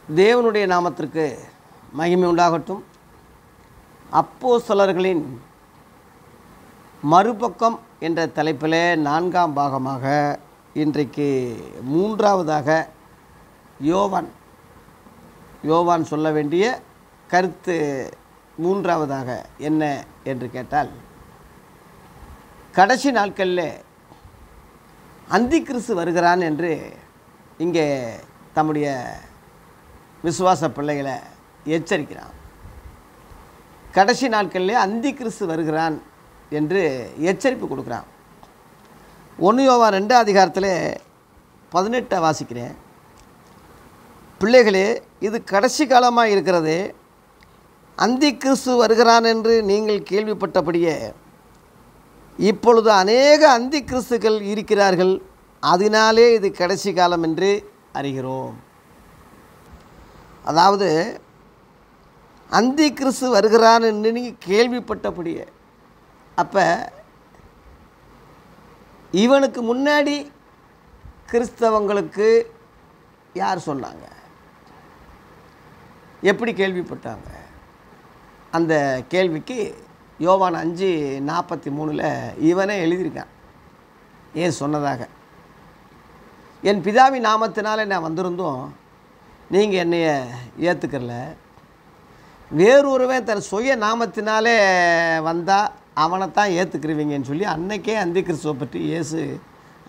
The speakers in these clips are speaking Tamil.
தேவனுடைய நாமத்திற்கு மகிமை உண்டாகட்டும். அப்போஸ்தலர்களின் மறுபக்கம் என்ற தலைப்பில் 4ஆம் பாகமாக இன்றைக்கு 3ஆவதாக யோவான் சொல்ல வேண்டிய கருத்து 3ஆவதாக என்ன என்று கேட்டால், கடைசி நாட்களில் அந்திக்கிறிஸ்து வருகிறான் என்று இங்கே தம்முடைய விசுவாச பிள்ளைகளை எச்சரிக்கிறான். கடைசி நாட்களில் அந்திக்கிறிஸ்து வருகிறான் என்று எச்சரிப்பு கொடுக்குறான். 1 யோவான் 2 அதிகாரத்தில் 18 வாசிக்கிறேன். பிள்ளைகளே, இது கடைசி காலமாக இருக்கிறது. அந்திக்கிறிஸ்து வருகிறான் என்று நீங்கள் கேள்விப்பட்டபடியே இப்பொழுது அநேக அந்திக்கிறிஸ்துக்கள் இருக்கிறார்கள். அதனாலே இது கடைசி காலம் என்று அறிகிறோம். அதாவது அந்திக்கிறிஸ்து வருகிறான் என்று நீங்கள் கேள்விப்பட்டபடியே, அப்போ இவனுக்கு முன்னாடி கிறிஸ்தவங்களுக்கு யார் சொன்னாங்க? எப்படி கேள்விப்பட்டாங்க? அந்த கேள்விக்கு யோவான் 5:43 இவனே எழுதியிருக்கான். ஏன் சொன்னதாக, என் பிதாவின் நாமத்தினால நான் வந்திருந்தோம், நீங்கள் என்னைய ஏற்றுக்கல. வேறொருவன் தன் சுய நாமத்தினாலே வந்தால் அவனைத்தான் ஏற்றுக்கிறவீங்கன்னு சொல்லி அன்னைக்கே அந்திக்கிறிஸ்துவை பற்றி இயேசு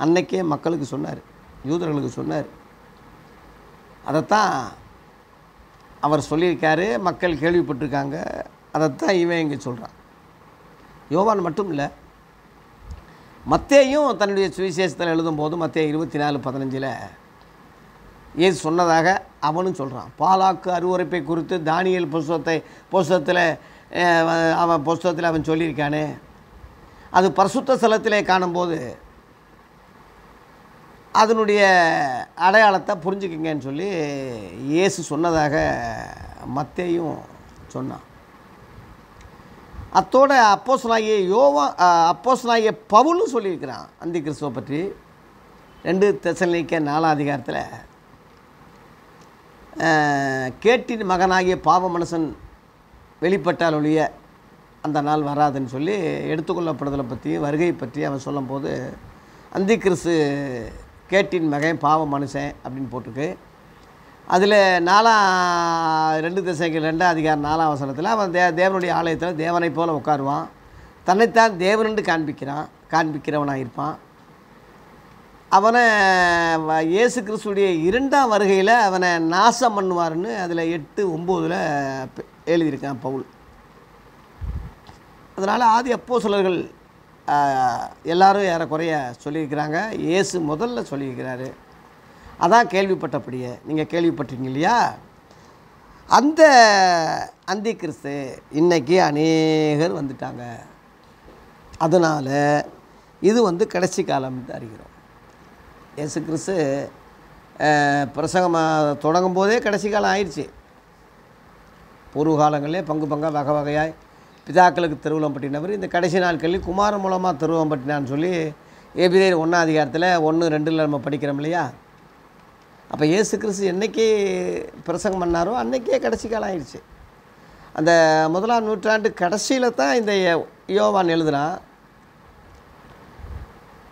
அன்னைக்கே மக்களுக்கு சொன்னார், யூதர்களுக்கு சொன்னார். அதைத்தான் அவர் சொல்லியிருக்காரு, மக்கள் கேள்விப்பட்டிருக்காங்க. அதைத்தான் இவன் இங்கே சொல்கிறான். யோவான் மட்டும் இல்லை, மத்தேயும் தன்னுடைய சுவிசேஷத்தில் எழுதும்போது மத்தேயு 24:15 ஏசு சொன்னதாக அவனும் சொல்கிறான். பாலாக்கு அருவருப்பை குறித்து தானியேல் புஸ்தகத்தில் அவன் சொல்லியிருக்கானே, அது பரிசுத்த ஸ்தலத்திலே காணும்போது அதனுடைய அடையாளத்தை புரிஞ்சுக்கிங்கன்னு சொல்லி இயேசு சொன்னதாக மத்தேயும் சொன்னான். அத்தோட அப்போஸ்தலனாகிய பவுலும் சொல்லியிருக்கிறான் அந்திக்கிறிஸ்துவை பற்றி. 2 தெசலோனிக்கேயர் 4 அதிகாரத்தில் கேட்டின் மகனாகிய பாவ மனுஷன் வெளிப்பட்டால் ஒழிய அந்த நாள் வராதுன்னு சொல்லி எடுத்துக்கொள்ளப்படுதலை பற்றி வருகை பற்றி அவன் சொல்லும்போது, அந்திக்கிறிஸ்து கேட்டின் மகன் பாவ மனுஷன் அப்படின்னு போட்டிருக்கு. அதில் 2 தெசலோனிக்கேயர் 2 அதிகாரம் 4ஆம் வசனத்தில் அவன் தேவனுடைய ஆலயத்தில் தேவனை போல உட்காருவான், தன்னைத்தான் தேவனென்று காண்பிக்கிறவனாக இருப்பான். அவனை இயேசு கிறிஸ்துடைய 2ஆம் வருகையில் அவனை நாசம் பண்ணுவார்னு அதில் 8:9 எழுதியிருக்கான் பவுல். அதனால் ஆதி அப்போஸ்தலர்கள் எல்லாரும் ஏறக்குறைய சொல்லியிருக்கிறாங்க. இயேசு முதல்ல சொல்லியிருக்கிறாரு. அதான் கேள்விப்பட்டபடியே நீங்கள் கேள்விப்பட்டீங்க இல்லையா? அந்த அந்திக்கிறிஸ்து இன்னைக்கு அநேகர் வந்துட்டாங்க. அதனால் இது கடைசி காலம் அறிகிறோம். இயேசு கிறிஸ்து பிரசங்கமாக தொடங்கும் போதே கடைசி காலம் ஆயிடுச்சு. பூர்வ காலங்களிலே பங்காக வகை வகையாய் பிதாக்களுக்கு திருவுளம் பட்டினவர் இந்த கடைசி நாட்களில் குமாரன் மூலமாக திருவுளம் பட்டினான்னு சொல்லி எபிரேயர் 1 அதிகாரத்தில் 1-2 நம்ம படிக்கிறோம் இல்லையா? அப்போ இயேசு கிறிஸ்து என்றைக்கு பிரசங்கம் பண்ணாரோ அன்றைக்கே கடைசி காலம் ஆயிடுச்சு. அந்த 1ஆம் நூற்றாண்டு கடைசியில் தான் இந்த யோவான் எழுதுகிறான்.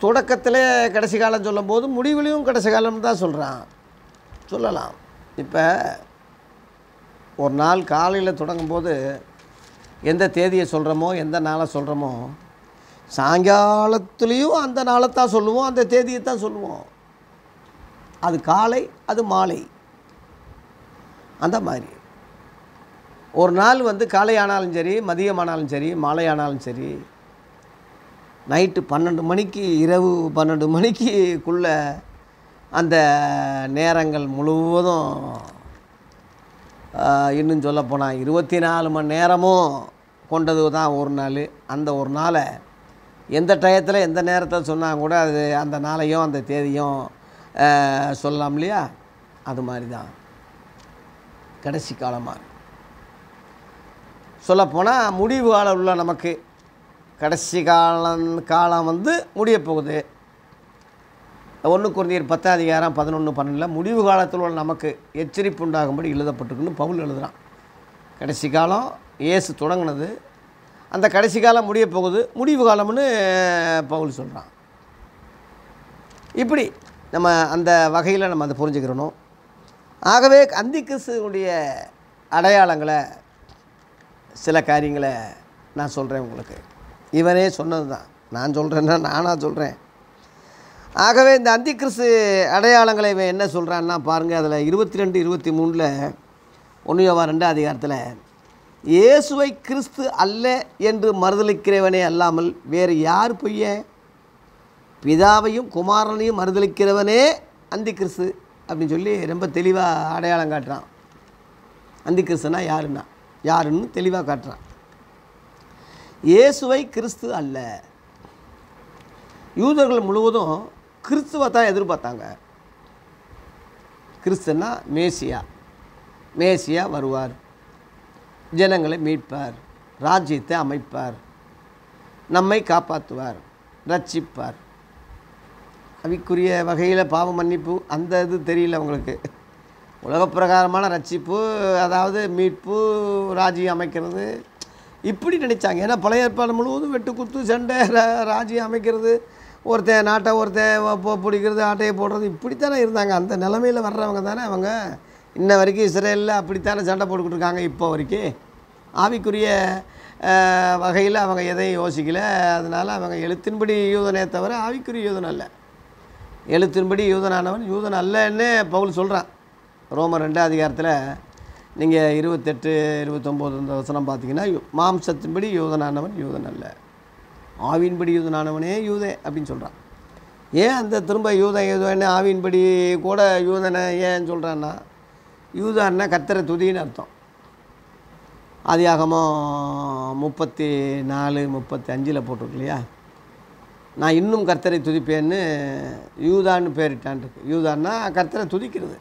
தொடக்கத்தில் கடைசி காலம் சொல்லும்போது முடிவுலையும் கடைசி காலம் தான் சொல்லலாம். இப்போ ஒரு நாள் காலையில் தொடங்கும்போது எந்த தேதியை சொல்கிறோமோ, எந்த நாளை சொல்கிறோமோ, சாயங்காலத்துலேயும் அந்த நாளை தான் சொல்லுவோம், அந்த தேதியை தான் சொல்லுவோம். அது காலை, அது மாலை, அந்த மாதிரி. ஒரு நாள் காலை ஆனாலும் சரி, மதியம் ஆனாலும் சரி, மாலை ஆனாலும் சரி, நைட்டு 12 மணிக்கு, இரவு 12 மணிக்குள்ளே அந்த நேரங்கள் முழுவதும், இன்னும் சொல்லப்போனால் 24 மணி நேரமும் கொண்டது தான் ஒரு நாள். அந்த ஒரு நாளை எந்த டயத்தில் எந்த நேரத்தில் சொன்னால் கூட அது அந்த நாளையும் அந்த தேதியும் சொல்லலாம் இல்லையா? அது மாதிரி தான் கடைசி காலமாக சொல்லப்போனால் முடிவு காலம் உள்ள நமக்கு கடைசி காலம் முடிய போகுது. 1 கொரிந்தியர் 10:11-12 முடிவு காலத்தில் உள்ள நமக்கு எச்சரிப்பு உண்டாகும்படி எழுதப்பட்டிருக்குன்னு பவுல் எழுதுகிறான். கடைசி காலம் இயேசு தொடங்கினது, அந்த கடைசி காலம் முடிய போகுது, முடிவு காலம்னு பவுல் சொல்கிறான். இப்படி நம்ம அந்த வகையில் நம்ம அதை புரிஞ்சுக்கிறணும். ஆகவே அந்தி கிறிஸ்துவனுடைய அடையாளங்களை சில காரியங்களை நான் சொல்கிறேன் உங்களுக்கு. இவனே சொன்னது தான், நான் சொல்கிறேன்னா நானாக சொல்கிறேன். ஆகவே இந்த அந்தி கிறிஸ்து அடையாளங்களை இவன் என்ன சொல்கிறான்னா பாருங்கள், அதில் 22-23 1 யோவான் 2 இயேசுவை கிறிஸ்து அல்ல என்று மறுதலிக்கிறவனே அல்லாமல் வேறு யார் பொய்யன்? பிதாவையும் குமாரனையும் மறுதலிக்கிறவனே அந்தி கிறிஸ்து அப்படின்னு சொல்லி ரொம்ப தெளிவாக அடையாளம் காட்டுறான். அந்தி கிறிஸ்துனா யாருன்னு தெளிவாக காட்டுறான். இயேசுவை கிறிஸ்து அல்ல. யூதர்கள் முழுவதும் கிறிஸ்துவை தான் எதிர்பார்த்தாங்க. கிறிஸ்துன்னா மேசியா வருவார், ஜனங்களை மீட்பார், ராஜ்யத்தை அமைப்பார், நம்மை காப்பாற்றுவார், ரட்சிப்பார். அவிக்குரிய வகையில் பாவ மன்னிப்பு அந்த இது தெரியல அவங்களுக்கு. உலக பிரகாரமான ரட்சிப்பு, அதாவது மீட்பு, ராஜ்யம் அமைக்கிறது, இப்படி நினச்சாங்க. ஏன்னா பழைய ஏற்பாடு முழுவதும் வெட்டுக்குத்து, சண்டை, ராஜ்யம் அமைக்கிறது, ஒருத்தன் நாட்டை ஒருத்தன் பிடிக்கிறது, ஆட்டையை போடுறது, இப்படித்தானே இருந்தாங்க. அந்த நிலைமையில் வர்றவங்க தானே அவங்க. இன்ன வரைக்கும் இஸ்ரேலில் அப்படித்தானே சண்டை போட்டுக்கிட்டு இருக்காங்க. இப்போ வரைக்கும் ஆவிக்குரிய வகையில் அவங்க எதையும் யோசிக்கலை. அதனால் அவங்க எழுத்தின்படி யூதனே தவிர ஆவிக்குரிய யூதன் அல்ல. எழுத்தின்படி யூதனானவன் யூதன் அல்லன்னு பவுல் சொல்கிறான். ரோமர் 2 நீங்கள் 28-29 பார்த்தீங்கன்னா, மாம்சத்தின்படி யூதனானவன் யூதன் அல்ல, ஆவின்படி யூதனானவனே யூதே அப்படின்னு சொல்கிறான். ஏன் அந்த திரும்ப யூதன் ஆவின்படி கூட யூதனை ஏன் சொல்கிறான்னா, யூதான்னா கர்த்தரை துதின்னு அர்த்தம். ஆதியாகமம் 34-35 போட்டிருக்கு இல்லையா, நான் இன்னும் கர்த்தரை துதிப்பேன்னு யூதான்னு பேரிட்டான்ருக்கு. யூதான்னா கர்த்தரை துதிக்கிறது.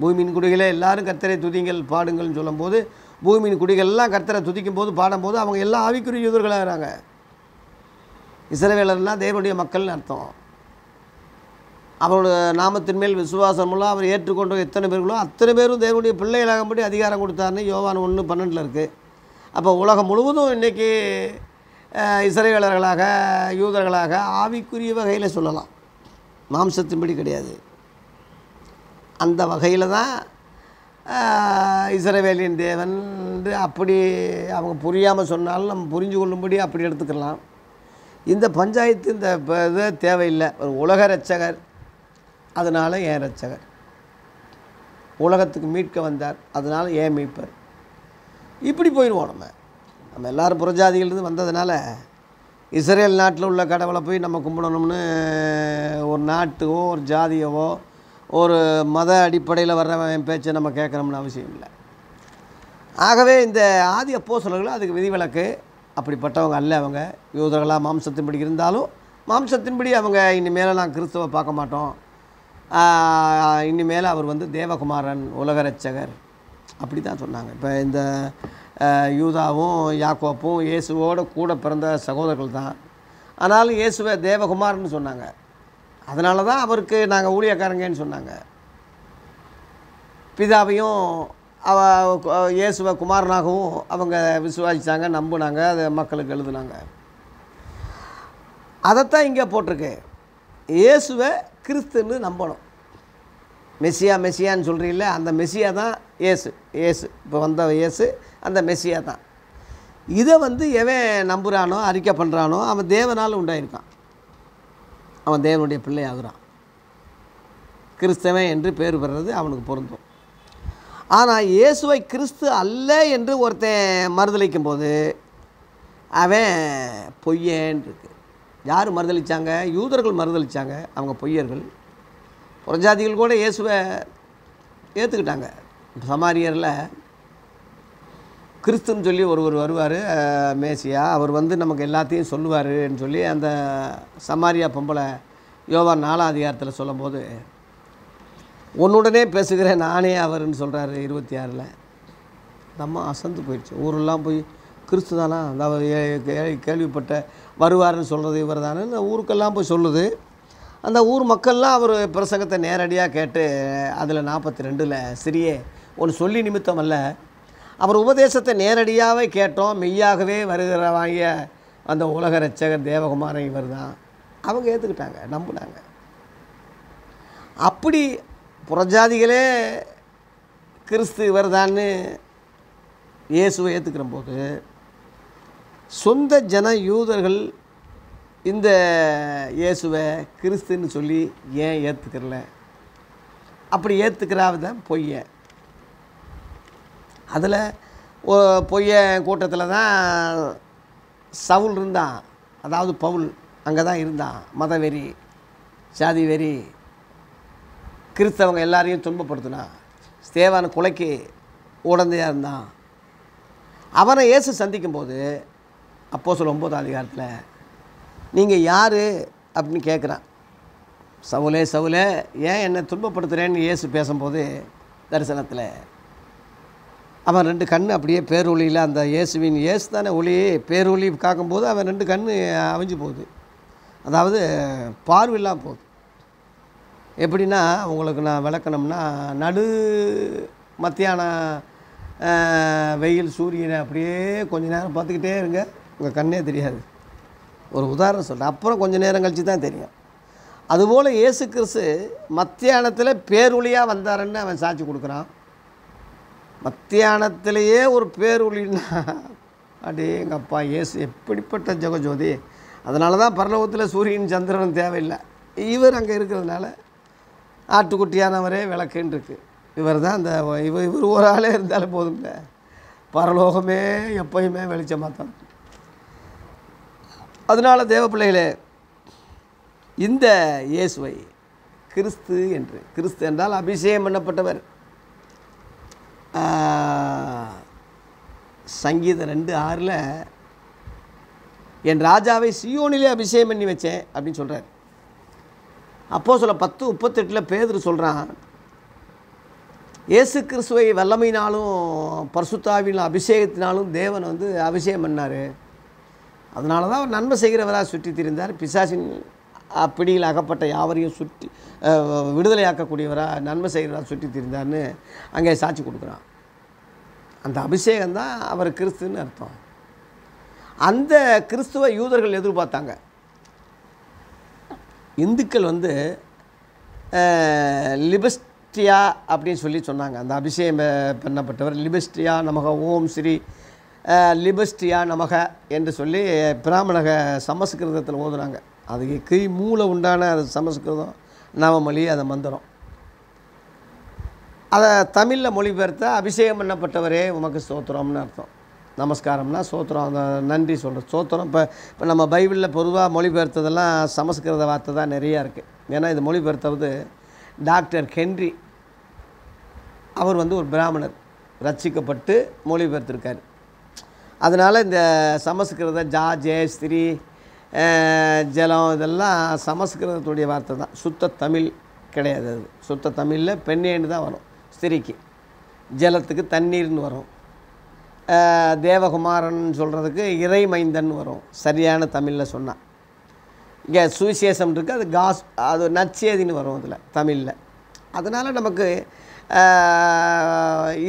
பூமியின் குடிகளே எல்லாரும் கர்த்தரை துதிங்கள் பாடுங்கள்னு சொல்லும்போது, பூமியின் குடிகள்லாம் கர்த்தரை துதிக்கும் போது பாடும்போது அவங்க எல்லாம் ஆவிக்குரிய யூதர்களாகிறாங்க. இஸ்ரவேலர்னால் தேவனுடைய மக்கள்னு அர்த்தம். அவரோட நாமத்தின் மேல் விசுவாசமுள்ள அவர் ஏற்றுக்கொண்ட எத்தனை பேர்களோ அத்தனை பேரும் தேவனுடைய பிள்ளைகளாகும்படி அதிகாரம் கொடுத்தாருன்னு யோவான் 1:12 இருக்குது. அப்போ உலகம் முழுவதும் இன்றைக்கி இஸ்ரவேலர்களாக யூதர்களாக ஆவிக்குரிய வகையில் சொல்லலாம், மாம்சத்தின்படி கிடையாது. அந்த வகையில் தான் இஸ்ரவேலின் தேவன் அப்படி அவங்க புரியாமல் சொன்னாலும் நம்ம புரிஞ்சு கொள்ளும்படி அப்படி எடுத்துக்கலாம். இந்த பஞ்சாயத்து இந்த இது தேவையில்லை. ஒரு உலக இரட்சகர், அதனால் ஏன் இரட்சகர், உலகத்துக்கு மீட்க வந்தார், அதனால் ஏன் மீட்பர், இப்படி போயிடுவோம். நம்ம எல்லோரும் புறஜாதியிலிருந்து வந்ததுனால இஸ்ரேல் நாட்டில் உள்ள கடவுளை போய் நம்ம கும்பிடணும்னு ஒரு நாட்டுவோ ஒரு ஜாதியவோ ஒரு மத அடிப்படையில் வர்றவன் பேச்சை நம்ம கேட்கணும்னு அவசியம் இல்லை. ஆகவே இந்த ஆதி அப்போஸ்தலர்கள் அதுக்கு விதிவிலக்கு. அப்படிப்பட்டவங்க அல்ல அவங்க. யூதர்களாக மாம்சத்தின்படி இருந்தாலும் மாம்சத்தின்படி அவங்க இனிமேல் நான் கிறிஸ்துவை பார்க்க மாட்டோம், இனிமேல் அவர் தேவகுமாரன், உலக இரட்சகர், அப்படி தான் சொன்னாங்க. இப்போ இந்த யூதாவும் யாக்கோப்பும் இயேசுவோடு கூட பிறந்த சகோதரர்கள் தான். ஆனாலும் இயேசுவை தேவகுமாரன்னு சொன்னாங்க. அதனால தான் அவருக்கு நாங்கள் ஊழியக்காரங்கன்னு சொன்னாங்க. பிதாவையும் இயேசுவை குமாரனாகவும் அவங்க விசுவாசித்தாங்க, நம்பினாங்க, அதை மக்களுக்கு எழுதுனாங்க. அதைத்தான் இங்கே போட்டிருக்கு, இயேசுவை கிறிஸ்துன்னு நம்பணும். மெஸ்ஸியான்னு சொல்கிறீங்கள, அந்த மெஸ்ஸியா தான் இயேசு. இப்போ வந்த இயேசு அந்த மெஸ்ஸியா தான். இதை எவன் நம்புகிறானோ அறிக்கை பண்ணுறானோ அவன் தேவனால் உண்டாயிருக்கான், அவன் தேவனுடைய பிள்ளை ஆகுறான். கிறிஸ்தவன் என்று பேர் பெறுறது அவனுக்கு பொருந்தும். ஆனால் இயேசுவை கிறிஸ்து அல்ல என்று ஒருத்தன் மறுதலிக்கும் போது அவன் பொய்யேன்னு இருக்கு. யார் மறுதலித்தாங்க? யூதர்கள் மறுதலித்தாங்க, அவங்க பொய்யர்கள். புறஜாதிகள் கூட இயேசுவை ஏற்றுக்கிட்டாங்க. சமாரியரில் கிறிஸ்துன்னு சொல்லி ஒருவர் வருவார், மேசியா, அவர் நமக்கு எல்லாத்தையும் சொல்லுவார்ன்னு சொல்லி அந்த சமாரியா பொம்பளை யோவான் 4 சொல்லும்போது, உன்னுடனே பேசுகிறேன் நானே அவர்ன்னு சொல்கிறாரு 26. நம்ம அசந்து போயிடுச்சு. ஊரெல்லாம் போய் கிறிஸ்து தானா, அந்த கேள்விப்பட்ட வருவார்னு சொல்கிறது இவர் தானே ஊருக்கெல்லாம் போய் சொல்லுது. அந்த ஊர் மக்கள்லாம் அவர் பிரசங்கத்தை நேரடியாக கேட்டு அதில் 42 சிறிய ஒன்று சொல்லி நிமித்தம் அல்ல, அவர் உபதேசத்தை நேரடியாகவே கேட்டோம், மெய்யாகவே வருகிறவாங்கிய அந்த உலக இரட்சகர் தேவகுமாரன் இவர் தான். அவங்க ஏற்றுக்கிட்டாங்க, நம்பினாங்க. அப்படி புறஜாதிகளே கிறிஸ்து இவர் தான்னு இயேசுவை ஏற்றுக்கிற போது சொந்த ஜன யூதர்கள் இந்த இயேசுவை கிறிஸ்துன்னு சொல்லி ஏன் ஏற்றுக்கிறல? அப்படி ஏற்றுக்கிறாதான் பொய்ய. அதில் பொய்ய கூட்டத்தில் தான் சவுல் இருந்தான், அதாவது பவுல் அங்கே தான் இருந்தான். மதவெறி, சாதி வெறி, கிறிஸ்தவங்க எல்லாரையும் துன்பப்படுத்தினான். ஸ்தேவான் கொலைக்கு உடந்தையாக இருந்தான். அவனை இயேசு சந்திக்கும்போது அப்போஸ்தலர் 9ஆம் அதிகாரத்தில் நீங்கள் யார் அப்படின்னு கேட்குறான். சவுலே சவுலே ஏன் என்னை துன்பப்படுத்துகிறேன்னு இயேசு பேசும்போது தரிசனத்தில் அவன் 2 கண் அப்படியே பேரொளியில், அந்த இயேசு தானே ஒளி, பேரொளி காக்கும்போது அவன் 2 கண் அவிஞ்சு போகுது. அதாவது பார்வையெல்லாம் போகுது. எப்படின்னா உங்களுக்கு நான் விளக்கணும்னா, நடு மத்தியானம் வெயில் சூரியனை அப்படியே கொஞ்சம் நேரம் பார்த்துக்கிட்டே இருங்க, உங்கள் கண்ணே தெரியாது. ஒரு உதாரணம் சொல்கிறேன், அப்புறம் கொஞ்சம் நேரம் கழித்து தான் தெரியும். அதுபோல் இயேசு கிறிஸ்து மத்தியானத்தில் பேரொளியாக வந்தாருன்னு அவன் சாட்சி கொடுக்குறான். மத்தியானத்திலேயே ஒரு பேரொளின்னா அடே எங்கள் அப்பா இயேசு எப்படிப்பட்ட ஜெகஜோதி. அதனால தான் பரலோகத்தில் சூரியன் சந்திரனும் தேவையில்லை, இவர் அங்கே இருக்கிறதுனால ஆட்டுக்குட்டியானவரே விளக்குன்னு இருக்குது. இவர் தான் அந்த இவர் ஒரு ஆளே இருந்தாலும் போதுங்க, பரலோகமே எப்பயுமே வெளிச்சமாக தான். அதனால் தேவ பிள்ளைகளே, இந்த இயேசுவை கிறிஸ்து என்று, கிறிஸ்து என்றால் அபிஷேகம் பண்ணப்பட்டவர். சங்கீதம் 2:6 என் ராஜாவை சியோனிலே அபிஷேகம் பண்ணி வச்சேன் அப்படின்னு சொல்கிறார். அப்போஸ்தலர் 10:38 பேதுரு சொல்கிறான், இயேசு கிறிஸ்துவை வல்லமையினாலும் பரிசுத்தாவின் அபிஷேகத்தினாலும் தேவன் அபிஷேகம் பண்ணார். அதனால தான் அவர் நன்மை செய்கிறவராக சுற்றி திரிந்தார். பிசாசின் பிடியில் அகப்பட்ட யாவரையும் சுற்றி விடுதலையாக்கக்கூடியவராக நன்மை செய்கிறவராக சுற்றி திரிந்தார்னு அங்கே சாட்சி கொடுக்குறான். அந்த அபிஷேகம்தான் அவர் கிறிஸ்துன்னு அர்த்தம். அந்த கிறிஸ்துவை யூதர்கள் எதிர்பார்த்தாங்க. இந்துக்கள் லிபஸ்டியா அப்படின்னு சொல்லி சொன்னாங்க. அந்த அபிஷேகம் பண்ணப்பட்டவர் லிபஸ்டியா நமக ஓம் ஸ்ரீ லிபஸ்டியா நமக என்று சொல்லி பிராமணக சமஸ்கிருதத்தில் ஓதுனாங்க. அதுக்கு மூல உண்டான அது சமஸ்கிருதம் நவமொழி, அதை மந்திரம். அதை தமிழில் மொழிபெயர்த்த அபிஷேகம் பண்ணப்பட்டவரே உமக்கு ஸ்தோத்திரம்னு அர்த்தம். நமஸ்காரம்னா ஸ்தோத்திரம், அந்த நன்றி சொல்கிற ஸ்தோத்திரம். இப்போ நம்ம பைபிளில் பொதுவாக மொழிபெயர்த்ததெல்லாம் சமஸ்கிருத வார்த்தை தான் நிறையா இருக்குது. ஏன்னா இது மொழிபெயர்த்தது டாக்டர் ஹென்றி. அவர் ஒரு பிராமணர், ரட்சிக்கப்பட்டு மொழிபெயர்த்திருக்கார். அதனால் இந்த சமஸ்கிருத ஜே ஸ்திரீ ஜலம் இதெல்லாம் சமஸ்கிருதத்துடைய வார்த்தை தான், சுத்த தமிழ் கிடையாது. அது சுத்த தமிழில் பெண்ணேன்னு தான் வரும், ஸ்திரீக்கு. ஜலத்துக்கு தண்ணீர்னு வரும். தேவகுமாரன் சொல்கிறதுக்கு இறைமைந்தன் வரும் சரியான தமிழில் சொன்னால். இங்கே சுவிசேஷம் இருக்குது, அது அது நற்செய்தின்னு வரும் அதில் தமிழில். அதனால் நமக்கு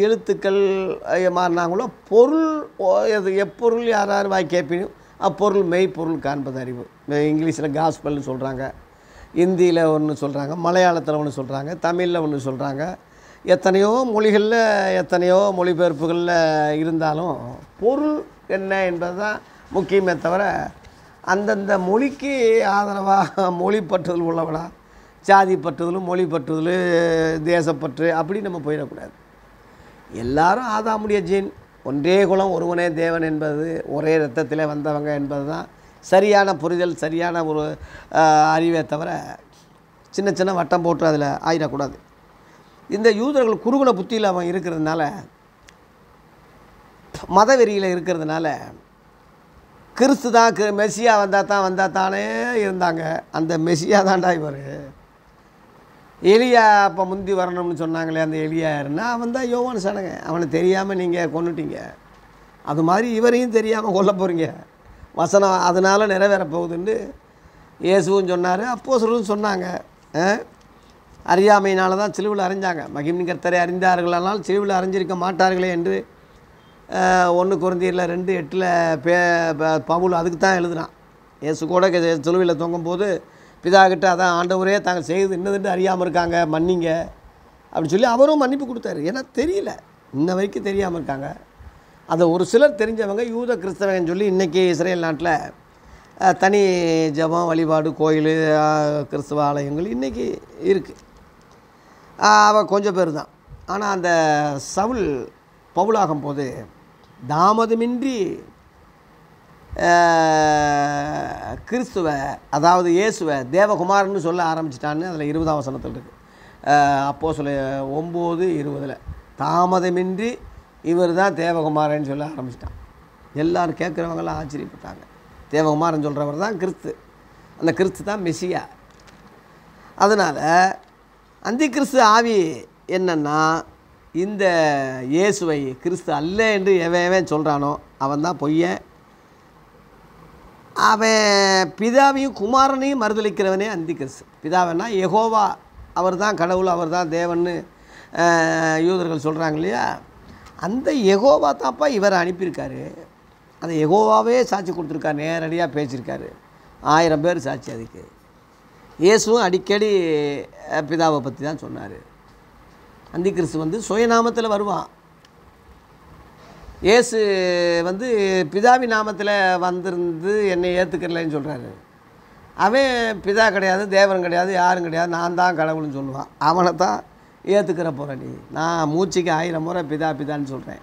எழுத்துக்கள் மாறினாங்களோ பொருள் எப்பொருள் யார் யார் வாய் கேட்பினும் அப்பொருள் மெய்ப்பொருள் காண்பது அறிவு. இங்கிலீஷில் காஸ்பல்னு சொல்கிறாங்க, இந்தியில் ஒன்று சொல்கிறாங்க, மலையாளத்தில் ஒன்று சொல்கிறாங்க, தமிழில் ஒன்று சொல்கிறாங்க. எத்தனையோ மொழிகளில் எத்தனையோ மொழிபெயர்ப்புகளில் இருந்தாலும் பொருள் என்ன என்பது தான் முக்கியமே தவிர அந்தந்த மொழிக்கு ஆதரவாக மொழி பற்றுதல் உள்ளவனா, சாதி பற்றுதலும் மொழி பற்றுதல் தேசப்பற்று அப்படி நம்ம போயிடக்கூடாது. எல்லாரும் ஆதாமுடைய ஜீன், ஒன்றே குலம் ஒருவனே தேவன் என்பது, ஒரே இரத்தத்திலே வந்தவங்க என்பது தான் சரியான புரிதல், சரியான ஒரு அறிவே தவிர சின்ன சின்ன வட்டம் போட்டு அதில் ஆயிடக்கூடாது. இந்த யூதர்கள் குறுகுல புத்தியில் அவன் இருக்கிறதுனால, மதவெறியில் இருக்கிறதுனால, கிறிஸ்து தான் மெஸ்ஸியா வந்தால் தானே இருந்தாங்க. அந்த மெஸ்ஸியா தான்டா இவர். எலியா அப்போ முந்தி வரணும்னு சொன்னாங்களே, அந்த எலியா யாருன்னா அவன் தான் யோவான் சானங்க. அவனை தெரியாமல் நீங்கள் கொண்டுட்டீங்க, அது மாதிரி இவரையும் தெரியாமல் கொல்ல போகிறீங்க, வசனம் அதனால் நிறைவேற போகுதுன்னு இயேசுவும் சொன்னார், அப்போஸ்தலரும் சொன்னாங்க. அறியாமையினால தான் சிலுவையில் அறைஞ்சாங்க. மகிமையின் கர்த்தரை அறிந்தார்களானால் சிலுவையில் அறைஞ்சிருக்க மாட்டார்களே என்று 1 கொரிந்தியரில் 2:8 பவுல் அதுக்கு தான் எழுதுனான். இயேசு கூட சிலுவையில் தொங்கும்போது பிதா கிட்ட அதான் ஆண்டவரே தாங்கள் செய்து இன்னதுன்னு அறியாமல் இருக்காங்க, மன்னிங்க அப்படின்னு சொல்லி அவரும் மன்னிப்பு கொடுத்தாரு. ஏன்னா தெரியல, இன்ன வரைக்கும் தெரியாமல் இருக்காங்க. அதை ஒரு சிலர் தெரிஞ்சவங்க யூத கிறிஸ்தவங்கன்னு சொல்லி இன்றைக்கி இஸ்ரேல் நாட்டில் தனி ஜெபம் வழிபாடு கோயில் கிறிஸ்தவ ஆலயங்கள் இன்றைக்கி இருக்குது. அவள் கொஞ்சம் பேர் தான். ஆனால் அந்த சவுல் பவுலாகும் போது தாமதமின்றி கிறிஸ்துவ அதாவது இயேசுவை தேவகுமாரன்னு சொல்ல ஆரம்பிச்சிட்டான்னு அதில் 20ஆம் வசனத்தில் இருக்குது. அப்போஸ்தலர் 9:20 தாமதமின்றி இவர் தான் தேவகுமாரன்னு சொல்ல ஆரம்பிச்சிட்டான். எல்லோரும் கேட்குறவங்களாம் ஆச்சரியப்பட்டாங்க. தேவகுமாரன் சொல்கிறவர் தான் கிறிஸ்து, அந்த கிறிஸ்து தான் மெசியா. அதனால் அந்தி கிறிஸ்து ஆவி என்னன்னா, இந்த இயேசுவை கிறிஸ்து அல்ல என்று எவன் சொல்கிறானோ அவன் தான் பொய்யன். அவன் பிதாவையும் குமாரனையும் மறுதளிக்கிறவனே அந்தி கிறிஸ்து. பிதாவன்னா யெகோவா, அவர் தான் கடவுள், அவர் தான் தேவன்னு யூதர்கள் சொல்கிறாங்க இல்லையா. அந்த யெகோவா தான்ப்பா இவரை அனுப்பியிருக்காரு. அந்த யெகோவாவே சாட்சி கொடுத்துருக்காரு, நேரடியாக பேசியிருக்காரு. 1000 பேர் சாட்சி. அதுக்கு இயேசுவும் அடிக்கடி பிதாவை பற்றி தான் சொன்னார். அந்தி கிறிஸ்து சுயநாமத்தில் வருவான். இயேசு பிதாவி நாமத்தில் வந்திருந்து என்னை ஏற்றுக்கலைன்னு சொல்கிறாரு. அவன் பிதா கிடையாது, தேவன் கிடையாது, யாரும் கிடையாது, நான் தான் கடவுள்னு சொல்லுவான். அவனை தான் ஏற்றுக்கிற போகிற நீ. நான் மூச்சுக்கு 1000 முறை பிதா பிதான்னு சொல்கிறேன்,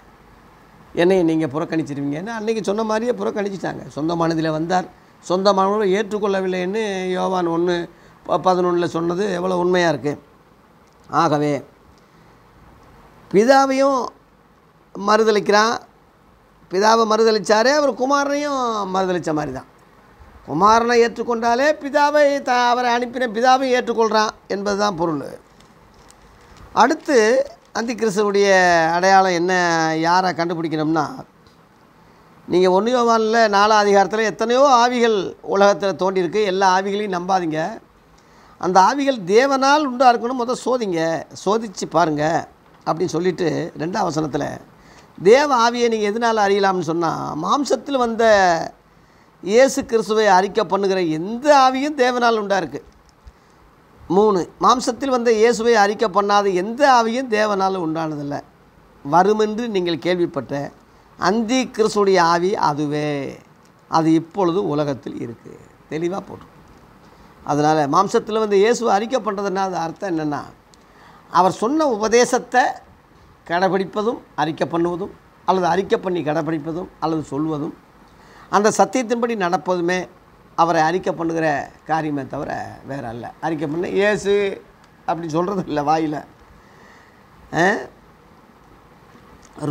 என்னை நீங்கள் புறக்கணிச்சிருவீங்கன்னு அன்றைக்கி சொன்ன மாதிரியே புறக்கணிச்சிட்டாங்க. சொந்தமானதில் வந்தார், சொந்தமானவரை ஏற்றுக்கொள்ளவில்லைன்னு யோவான் 1:11 சொன்னது எவ்வளோ உண்மையாக இருக்குது. ஆகவே பிதாவையும் மறுதளிக்கிறான். பிதாவை மறுதளித்தாரே அவர் குமாரனையும் மறுதளித்த மாதிரி தான். குமாரனை ஏற்றுக்கொண்டாலே பிதாவை அவரை அனுப்பின பிதாவை ஏற்றுக்கொள்கிறான் என்பது தான் பொருள். அடுத்து அந்தி கிறிஸ்துவுடைய அடையாளம் என்ன, யாரை கண்டுபிடிக்கணும்னா, நீங்கள் 1 யோவானில் 4ஆம் அதிகாரத்தில் எத்தனையோ ஆவிகள் உலகத்தில் தோண்டியிருக்கு. எல்லா ஆவிகளையும் நம்பாதீங்க. அந்த ஆவிகள் தேவனால் உண்டாக இருக்கணும், சோதிங்க, சோதித்து பாருங்கள் அப்படின்னு சொல்லிவிட்டு 2ஆம் வசனத்தில் தேவ ஆவியை நீங்கள் எதனால் அறியலாம்னு சொன்னால், மாம்சத்தில் வந்த இயேசு கிறிஸ்துவை அறிக்கை பண்ணுகிற எந்த ஆவியும் தேவனால் உண்டாக இருக்குது. 3 மாம்சத்தில் வந்த இயேசுவை அறிக்கை பண்ணாத எந்த ஆவியும் தேவனால் உண்டானதில்லை. வருமென்று நீங்கள் கேள்விப்பட்ட அந்தி கிறிஸ்துடைய ஆவி அதுவே, அது இப்பொழுது உலகத்தில் இருக்குது. தெளிவாக போட்டு. அதனால் மாம்சத்தில் வந்து இயேசுவை அறிக்கை பண்ணுறதுன்னா அது அர்த்தம் என்னென்னா, அவர் சொன்ன உபதேசத்தை கடைப்பிடிப்பதும் அறிக்கை பண்ணுவதும், அல்லது அறிக்கை பண்ணி கடைப்பிடிப்பதும், அல்லது சொல்வதும், அந்த சத்தியத்தின்படி நடப்பதுமே அவரை அறிக்கை பண்ணுகிற காரியமே தவிர வேறு அல்ல. அறிக்கை பண்ண இயேசு அப்படி சொல்கிறது இல்லை வாயில்.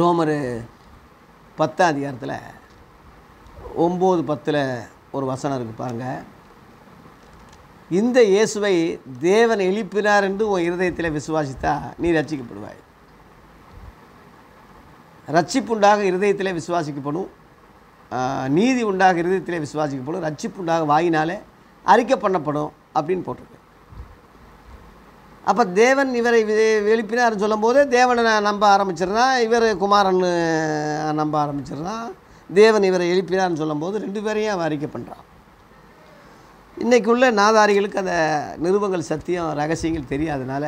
ரோமர் 10ஆம் அதிகாரத்தில் 9:10 ஒரு வசனம் இருக்குது பாருங்கள். இந்த இயேசுவை தேவன் எழுப்பினார் என்று உன் இருதயத்தில் விசுவாசித்தா நீ ரட்சிக்கப்படுவாய். ரட்சிப்புண்டாக இருதயத்தில் விசுவாசிக்கப்படும், நீதி உண்டாக இருதயத்தில் விசுவாசிக்கப்படும், ரட்சிப்புண்டாக வாயினாலே அறிக்கை பண்ணப்படும் அப்படின்னு போட்டிருக்கு. அப்போ தேவன் இவரை எழுப்பினார்னு சொல்லும்போது தேவனை நம்ப ஆரம்பிச்சிடுறான், இவர் குமாரன் நம்ப ஆரம்பிச்சிடுறான். தேவன் இவரை எழுப்பினார்னு சொல்லும்போது 2 பேரையும் அவன் அறிக்கை பண்ணுறான். இன்றைக்கு உள்ள நாதாரிகளுக்கு அந்த நிருபங்கள் சத்தியம் ரகசியங்கள் தெரியாதனால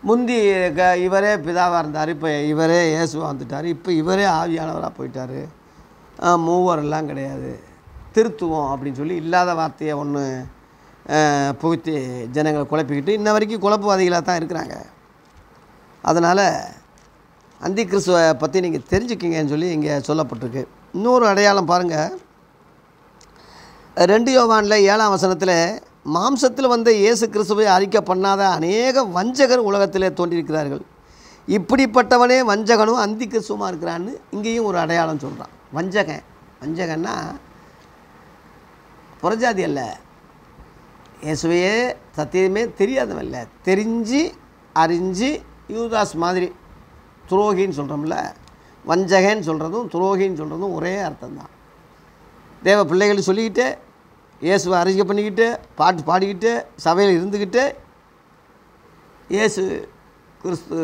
முந்தி இவரே பிதாவாக இருந்தார், இப்போ இவரே இயேசுவாக வந்துட்டார், இப்போ இவரே ஆவியானவராக போயிட்டார், மூவரெல்லாம் கிடையாது, திருத்துவம் அப்படின்னு சொல்லி இல்லாத வார்த்தையை ஒன்று புகுத்தி ஜனங்களை குழப்பிக்கிட்டு இன்ன வரைக்கும் குழப்பவாதிகளாக தான் இருக்கிறாங்க. அதனால் அந்தி கிறிஸ்துவை பற்றி நீங்கள் தெரிஞ்சுக்கிங்கன்னு சொல்லி இங்கே சொல்லப்பட்டிருக்கு. இன்னொரு அடையாளம் பாருங்கள். 2 யோவானில் 7ஆம் வசனத்தில் மாம்சத்தில் வந்த இயேசு கிறிஸ்துவை அறிக்கை பண்ணாத அநேக வஞ்சகர் உலகத்திலே தோன்றியிருக்கிறார்கள், இப்படிப்பட்டவனே வஞ்சகனும் அந்தி கிறிஸ்துவமாக இருக்கிறான்னு இங்கேயும் ஒரு அடையாளம் சொல்கிறான். வஞ்சகன்னா புறஜாதி அல்ல, இயேசுவையே சத்தியமே தெரியாதவன் இல்லை, தெரிஞ்சு அறிஞ்சு யூதாஸ் மாதிரி துரோகின்னு சொல்கிறோம்ல, வஞ்சகன்னு சொல்கிறதும் துரோகின்னு சொல்கிறதும் ஒரே அர்த்தம்தான். தேவ பிள்ளைகள் சொல்லிக்கிட்டு இயேசுவை அறிக்கை பண்ணிக்கிட்டு பாட்டு பாடிக்கிட்டு சபையில் இருந்துக்கிட்டு இயேசு கிறிஸ்து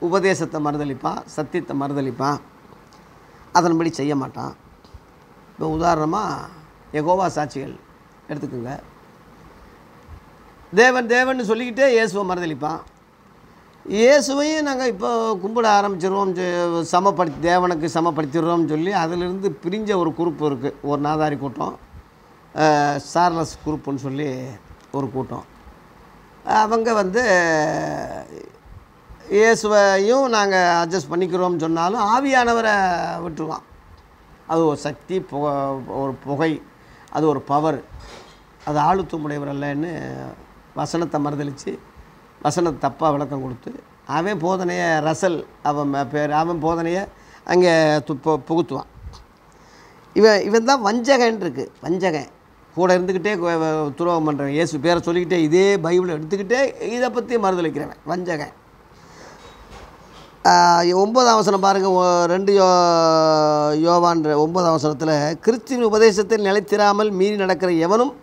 உபதேசத்தை மறுதளிப்பான், சத்தியத்தை மறுதளிப்பான், அதன்படி செய்ய மாட்டான். இப்போ உதாரணமாக யெகோவா சாட்சிகள் எடுத்துக்கோங்க. தேவன் தேவன் சொல்லிக்கிட்டே இயேசுவை மறுதளிப்பான். இயேசுவையும் நாங்கள் இப்போ கும்பிட ஆரம்பிச்சிடுவோம், தேவனுக்கு சமப்படுத்திடுறோம்னு சொல்லி அதிலிருந்து பிரிஞ்ச ஒரு குரூப் இருக்குது. ஒரு நாதாரி கூட்டம், சார்லஸ் குரூப்புன்னு சொல்லி ஒரு கூட்டம். அவங்க இயேசுவையும் நாங்கள் அட்ஜஸ்ட் பண்ணிக்கிறோம்னு சொன்னாலும் ஆவியானவரை விட்டுருவான். அது ஒரு சக்தி, ஒரு புகை, அது ஒரு பவர், அது ஆளுத்துமுடையவர் அல்லன்னு வசனத்தை மறுதளித்து வசனத்தை தப்பாக விளக்கம் கொடுத்து அவன் போதனையை அவன் போதனையை அங்கே புகுத்துவான். இவன் தான் வஞ்சகன் இருக்குது. வஞ்சகன் கூட இருந்துக்கிட்டே துரோகம் பண்ணுறவன், இயேசு பேரை சொல்லிக்கிட்டே இதே பைபிளை எடுத்துக்கிட்டே இதை பற்றி மறுதளிக்கிறவன் வஞ்சகன். 9ஆம் வசனம் பாருங்கள். 2 யோவான் 9ஆம் வசனத்தில், கிறிஸ்துவின் உபதேசத்தில் நிலைத்திராமல் மீறி நடக்கிற எவனும்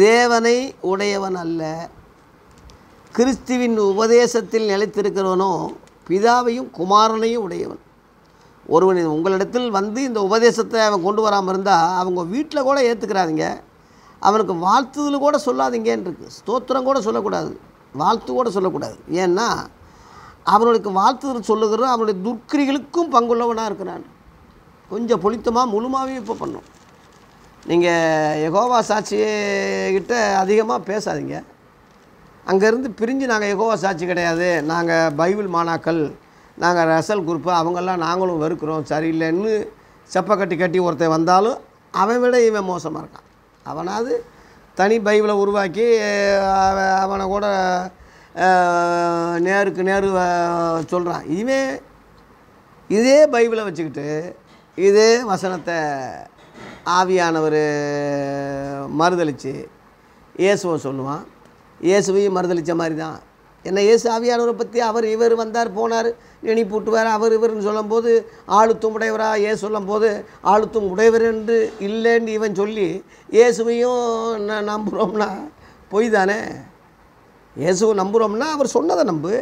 தேவனை உடையவன் அல்ல. கிறிஸ்துவின் உபதேசத்தில் நிலைத்திருக்கிறவனோ பிதாவையும் குமாரனையும் உடையவன். ஒருவன் உங்களிடத்தில் இந்த உபதேசத்தை அவன் கொண்டு வராமல் இருந்தால் அவங்க வீட்டில் கூட ஏற்றுக்கிறாதீங்க, அவனுக்கு வாழ்த்துதல் கூட சொல்லாதீங்கன்னு இருக்குது. ஸ்தோத்திரம் கூட சொல்லக்கூடாது, வாழ்த்து கூட சொல்லக்கூடாது. ஏன்னா அவனுக்கு வாழ்த்துதல் சொல்லுகிறோம், அவனுடைய துர்க்கிரிகளுக்கும் பங்குள்ளவனாக இருக்கிறான். கொஞ்சம் பொலித்தமாக முழுமாவே இப்போ பண்ணும். நீங்கள் யெகோவா சாட்சிகிட்ட அதிகமாக பேசாதீங்க. அங்கேருந்து பிரிஞ்சு நாங்கள் யெகோவா சாட்சி கிடையாது, நாங்கள் பைபிள் மாணாக்கள், நாங்கள் ரசல் குரூப்பு, அவங்கெல்லாம் நாங்களும் வெறுக்கிறோம், சரியில்லைன்னு செப்பை கட்டி ஒருத்தன் வந்தாலும் அவன் விட இவன் மோசமாக இருக்கான். அவனாவது தனி பைபிளை உருவாக்கி அவனை கூட நேருக்கு நேரு சொல்கிறான். இவன் இதே பைபிளை வச்சுக்கிட்டு இதே வசனத்தை ஆவியானவர் மறுதளித்து இயேசுவை சொல்லுவான். இயேசுவையும் மறுதளித்த மாதிரி தான். என்ன இயேசு ஆவியானவரை பற்றி இவர் வந்தார் போனார் நினைப்பு விட்டுவார், இவர்னு சொல்லும்போது ஆளுத்தும் உடையவரா இயேசு சொல்லும்போது ஆளுத்தும் உடையவர் என்று இல்லைன்னு இவன் சொல்லி இயேசுவையும் நம்புகிறோம்னா பொய் தானே. இயேசுவை நம்புகிறோம்னா அவர் சொன்னதை நம்பு.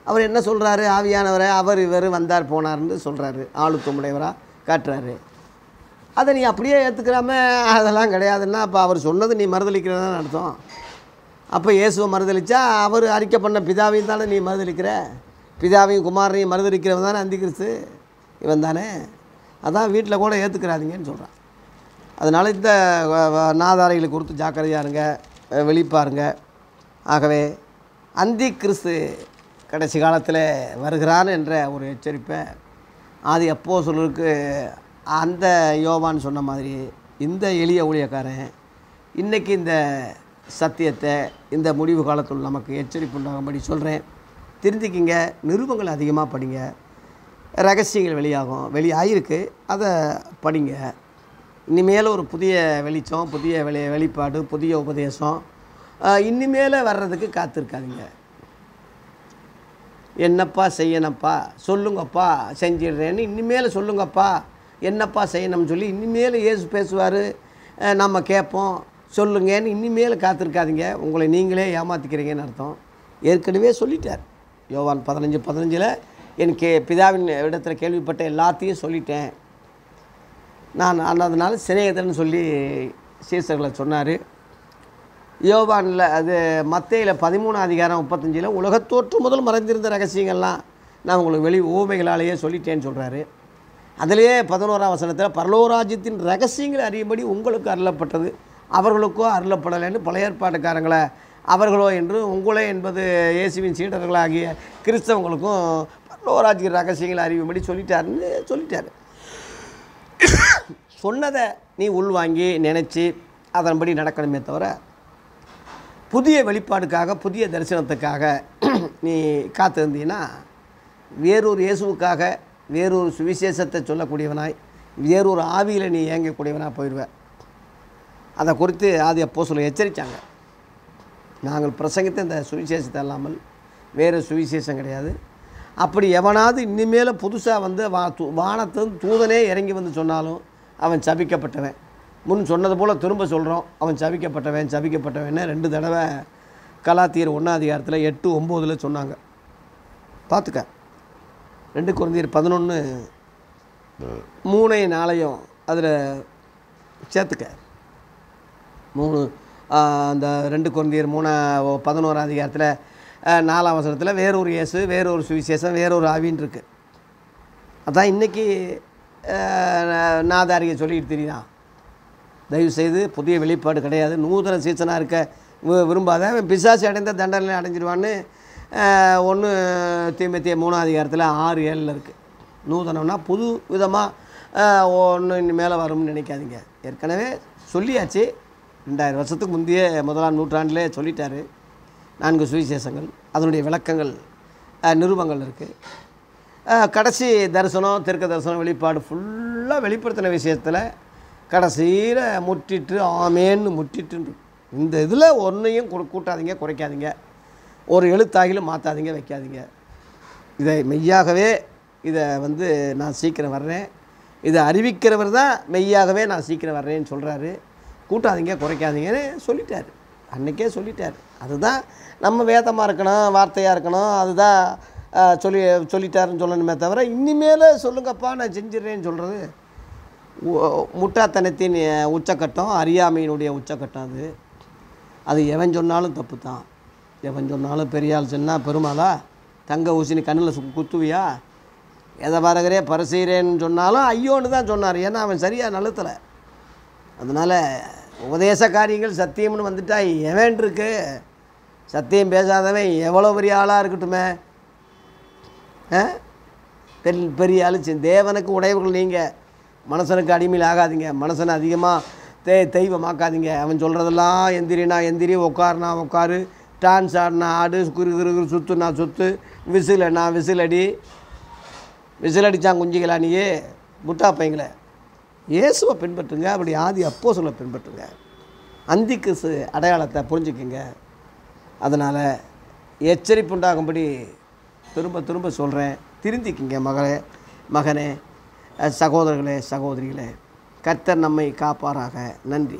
அவர் என்ன சொல்கிறாரு, ஆவியானவரை இவர் வந்தார் போனார்னு சொல்கிறாரு, ஆளுத்தும் உடையவராக காட்டுறாரு. அதை நீ அப்படியே ஏற்றுக்கிறாம அதெல்லாம் கிடையாதுன்னா அப்போ அவர் சொன்னது நீ மறுதளிக்கிறதான்னு அர்த்தம். அப்போ இயேசுவை மறுதளித்தா அவர் அறிக்கை பண்ண பிதாவையும் தானே நீ மறுதளிக்கிற, பிதாவையும் குமாரனையும் மறுதளிக்கிறவன் தானே அந்திகிறிஸ்து, இவன் தானே. அதான் வீட்டில் கூட ஏற்றுக்கிறாதீங்கன்னு சொல்கிறான். அதனால் இந்த நாதாரிகளை குறித்து ஜாக்கிரதையாக இருங்க, வெளிப்பாருங்க. ஆகவே அந்தி கிறிஸ்து கடைசி காலத்தில் வருகிறான் என்ற ஒரு எச்சரிப்பை ஆதி அப்போஸ்தலருக்கு அந்த யோவான் சொன்ன மாதிரி இந்த எளிய ஊழியக்காரன் இன்றைக்கி இந்த சத்தியத்தை இந்த முடிவு காலத்தில் நமக்கு எச்சரிப்பு உண்டாகும்படி சொல்கிறேன். திருந்திக்கிங்க, நிருபங்கள் அதிகமாக படிங்க, ரகசியங்கள் வெளியாகிருக்கு, அதை படிங்க. இனிமேல் ஒரு புதிய வெளிச்சம், புதிய வெளிப்பாடு, புதிய உபதேசம் இனிமேல் வர்றதுக்கு காத்திருக்காதீங்க. என்னப்பா செய்யணப்பா, சொல்லுங்கப்பா செஞ்சிடுறேன்னு இனிமேல் சொல்லுங்கப்பா, என்னப்பா செய்யணும்னு சொல்லி இனிமேல் இயேசு பேசுவார், நம்ம கேட்போம், சொல்லுங்கன்னு இனிமேல் காத்திருக்காதீங்க. உங்களை நீங்களே ஏமாற்றிக்கிறீங்கன்னு அர்த்தம். ஏற்கனவே சொல்லிட்டார் யோவான் 15:15 என் பிதாவின் இடத்துல கேள்விப்பட்ட எல்லாத்தையும் சொல்லிட்டேன் நான். அதனால சிநேகிதன்னு சொல்லி சீசர்களை சொன்னார். யோவானில் அது மத்தேயில 13:35 உலகத்தோற்று முதல் மறைந்திருந்த ரகசியங்கள்லாம் நான் உங்களுக்கு ஊமைகளாலேயே சொல்லிட்டேன்னு சொல்கிறாரு. அதிலேயே 11ஆம் வசனத்தில் பரலோராஜ்யத்தின் ரகசியங்களை அறியும்படி உங்களுக்கு அருளப்பட்டது, அவர்களுக்கோ அருளப்படலைன்னு பழைய ஏற்பாட்டுக்காரங்களை அவர்களோ என்று உங்களே என்பது இயேசுவின் சீடர்களாகிய கிறிஸ்தவங்களுக்கும் பரலோராஜ்ய ரகசியங்களை அறியும்படி சொல்லிட்டார். சொன்னதை நீ உள்வாங்கி நினச்சி அதன்படி நடக்கணுமே தவிர புதிய வெளிப்பாடுக்காக புதிய தரிசனத்துக்காக நீ காத்திருந்தீன்னா வேறொரு இயேசுவுக்காக வேறொரு சுவிசேஷத்தை சொல்லக்கூடியவனாய் வேறொரு ஆவியில் நீ இயங்கக்கூடியவனாக போயிடுவேன். அதை குறித்து ஆதி அப்போஸ்தலர் எச்சரித்தாங்க. நாங்கள் பிரசங்கித்த இந்த சுவிசேஷத்தை இல்லாமல் வேறு சுவிசேஷம் கிடையாது. அப்படி எவனாவது இனிமேல் புதுசாக வானத்தின் தூதனே இறங்கி வந்து சொன்னாலும் அவன் சபிக்கப்பட்டவன். முன் சொன்னது போல் திரும்ப சொல்கிறோம். அவன் சபிக்கப்பட்டவன் சபிக்கப்பட்டவன்னு 2 தடவை கலாத்தியர் 1 8, 9 சொன்னாங்க. பார்த்துக்க. 2 கொரிந்தியர் 11 3 4 அதில் சேர்த்துக்க. 3 அந்த 2 கொரிந்தியர் 11 4 வேறொரு இயேசு, வேறொரு சுவிசேஷம், வேறொரு ஆவின்னு இருக்குது. அதான் இன்றைக்கி நாதாரியை சொல்லிட்டு தெரியுதான். தயவுசெய்து புதிய வெளிப்பாடு கிடையாது, நூதன சீசனாக இருக்க விரும்பாத, பிசாசு அடைந்த தண்டனை அடைஞ்சிடுவான்னு 1 தீமோத்தேயு 3 6, 7 இருக்குது. நூதனம்னா புது விதமாக ஒன்று இன்னும் மேலே வரும்னு நினைக்காதீங்க. ஏற்கனவே சொல்லியாச்சு. 2000 வருஷத்துக்கு முந்தைய 1ஆம் நூற்றாண்டிலே சொல்லிட்டாரு. 4 சுவிசேஷங்கள், அதனுடைய விளக்கங்கள், நிருபங்கள் இருக்குது. கடைசி தரிசனம், தெற்கு தரிசனம், வெளிப்பாடு ஃபுல்லாக வெளிப்படுத்தின விஷயத்தில் கடைசியில் முட்டிட்டு ஆமேன்னு முட்டிட்டு. இந்த இதில் ஒன்றையும் கூட்டாதீங்க, குறைக்காதீங்க. ஒரு எழுத்தாகிலும் மாற்றாதீங்க, வைக்காதீங்க. இதை மெய்யாகவே இதை நான் சீக்கிரம் வர்றேன், இதை அறிவிக்கிறவர் தான் மெய்யாகவே நான் சீக்கிரம் வர்றேன்னு சொல்கிறாரு. கூட்டாதீங்க, குறைக்காதீங்கன்னு சொல்லிட்டார், அன்றைக்கே சொல்லிட்டார். அதுதான் நம்ம வேதமாக இருக்கணும், வார்த்தையாக இருக்கணும். அதுதான் சொல்லிட்டாருன்னு சொல்லணுமே தவிர இனிமேல் சொல்லுங்கப்பா நான் செஞ்சிடறேன்னு சொல்கிறது முட்டாத்தனத்தின் உச்சக்கட்டம், அறியாமையினுடைய உச்சக்கட்டம். அது எவன் சொன்னாலும் தப்பு தான். எவன் சொன்னாலும் பெரிய ஆள் சொன்னால் பெருமாளா, தங்க ஊசினி கண்ணில் குத்துவியா, எதை பாரகரே பரிசீரேன்னு சொன்னாலும் ஐயோன்னு தான் சொன்னார். ஏன்னா அவன் சரியாக நழுத்தலை. அதனால் உபதேச காரியங்கள் சத்தியம்னு வந்துட்டா எவன் இருக்கு? சத்தியம் பேசாதவன் எவ்வளோ பெரிய ஆளாக இருக்கட்டுமே, பெரிய ஆள். தேவனுக்கு உடையவர்கள் நீங்கள் மனுஷனுக்கு அடிமையில் ஆகாதீங்க. மனுஷனை அதிகமாக தெய்வமாக்காதீங்க. அவன் சொல்கிறதெல்லாம் எந்திரினா எந்திரி, உட்காருனா உட்காரு, டான்ஸ் ஆடினா ஆடு, குறு சுற்றுனா சுற்று, விசிலண்ணா விசில் அடி. விசில் அடித்தான் குஞ்சிகளா நீயே முட்டா பையங்களை. இயேசுவை பின்பற்றுங்க, அப்படி ஆதி அப்போஸ்தலரை பின்பற்றுங்க. அந்திக்கிறிஸ்து அடையாளத்தை புரிஞ்சுக்குங்க. அதனால் எச்சரிப்புண்டாகும்படி திரும்ப திரும்ப சொல்கிறேன், திருந்திக்குங்க மகனே, சகோதரர்களே, சகோதரிகளே. கர்த்தர் நம்மை காப்பாராக. நன்றி.